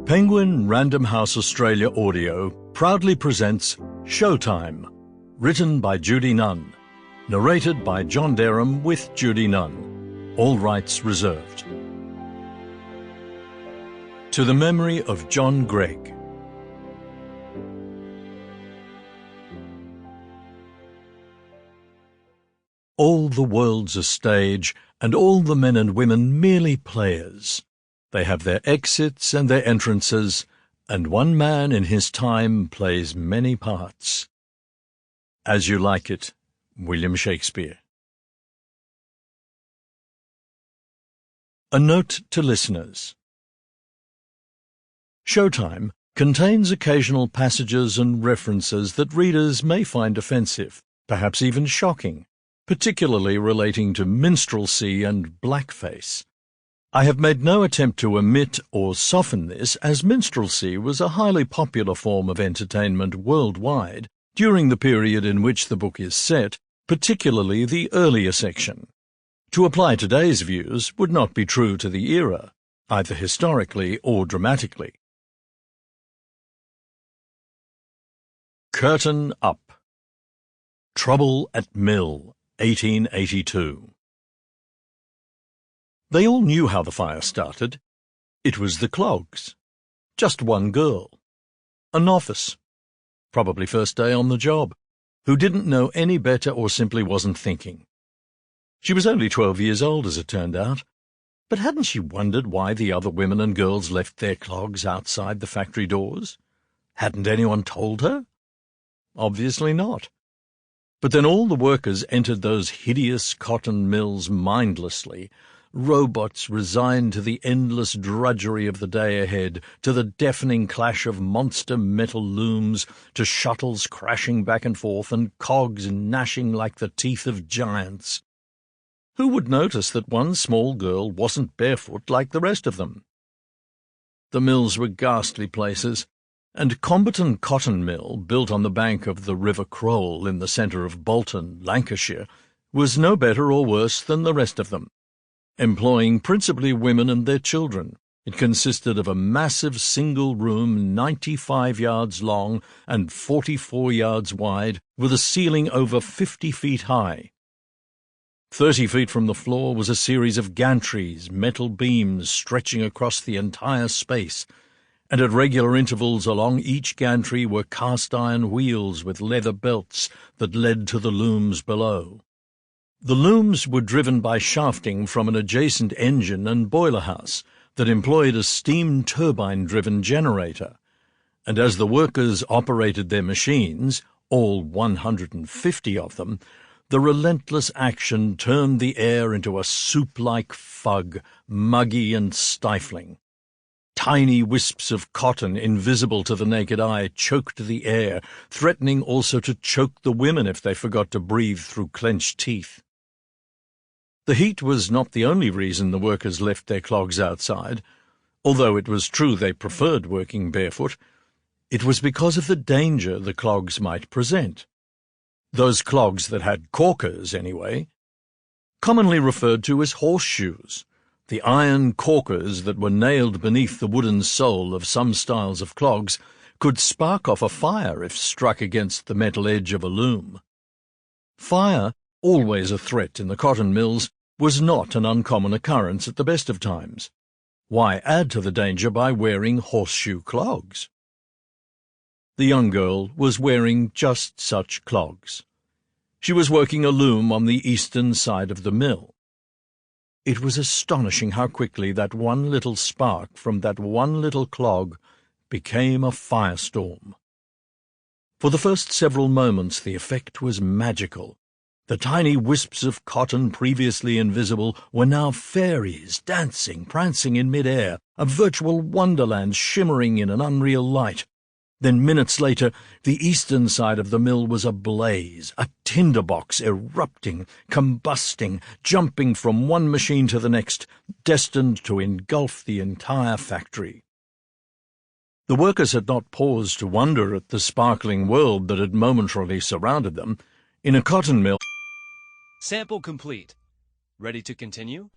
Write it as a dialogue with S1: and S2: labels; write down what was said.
S1: Penguin Random House Australia Audio proudly presents Showtime, written by Judy Nunn, narrated by John Derum with Judy Nunn, all rights reserved. To the memory of John Gregg. All the world's a stage, and all the men and women merely players. They have their exits and their entrances, and one man in his time plays many parts. As You Like It, William Shakespeare. A note to listeners. Showtime contains occasional passages and references that readers may find offensive, perhaps even shocking, particularly relating to minstrelsy and blackface. I have made no attempt to omit or soften this, as minstrelsy was a highly popular form of entertainment worldwide during the period in which the book is set, particularly the earlier section. To apply today's views would not be true to the era, either historically or dramatically. Curtain Up. Trouble at Mill, 1882. They all knew how the fire started. It was the clogs. Just one girl. A novice. Probably first day on the job. Who didn't know any better or simply wasn't thinking. She was only 12 years old, as it turned out. But hadn't she wondered why the other women and girls left their clogs outside the factory doors? Hadn't anyone told her? Obviously not. But then all the workers entered those hideous cotton mills mindlessly, robots resigned to the endless drudgery of the day ahead, to the deafening clash of monster metal looms, to shuttles crashing back and forth and cogs gnashing like the teeth of giants. Who would notice that one small girl wasn't barefoot like the rest of them? The mills were ghastly places, and Comberton Cotton Mill, built on the bank of the River Crowle in the centre of Bolton, Lancashire, was no better or worse than the rest of them. Employing principally women and their children, it consisted of a massive single room 95 yards long and 44 yards wide, with a ceiling over 50 feet high. 30 feet from the floor was a series of gantries, metal beams stretching across the entire space, and at regular intervals along each gantry were cast-iron wheels with leather belts that led to the looms below. The looms were driven by shafting from an adjacent engine and boiler house that employed a steam turbine-driven generator, and as the workers operated their machines, all 150 of them, the relentless action turned the air into a soup-like fug, muggy and stifling. Tiny wisps of cotton, invisible to the naked eye, choked the air, threatening also to choke the women if they forgot to breathe through clenched teeth. The heat was not the only reason the workers left their clogs outside. Although it was true they preferred working barefoot, it was because of the danger the clogs might present. Those clogs that had corkers, anyway. Commonly referred to as horseshoes, the iron corkers that were nailed beneath the wooden sole of some styles of clogs could spark off a fire if struck against the metal edge of a loom. Fire, always a threat in the cotton mills, was not an uncommon occurrence at the best of times. Why add to the danger by wearing horseshoe clogs? The young girl was wearing just such clogs. She was working a loom on the eastern side of the mill. It was astonishing how quickly that one little spark from that one little clog became a firestorm. For the first several moments the effect was magical. The tiny wisps of cotton previously invisible were now fairies, dancing, prancing in mid-air, a virtual wonderland shimmering in an unreal light. Then minutes later, the eastern side of the mill was ablaze, a tinderbox erupting, combusting, jumping from one machine to the next, destined to engulf the entire factory. The workers had not paused to wonder at the sparkling world that had momentarily surrounded them. In a cotton mill—
S2: Sample complete. Ready to continue?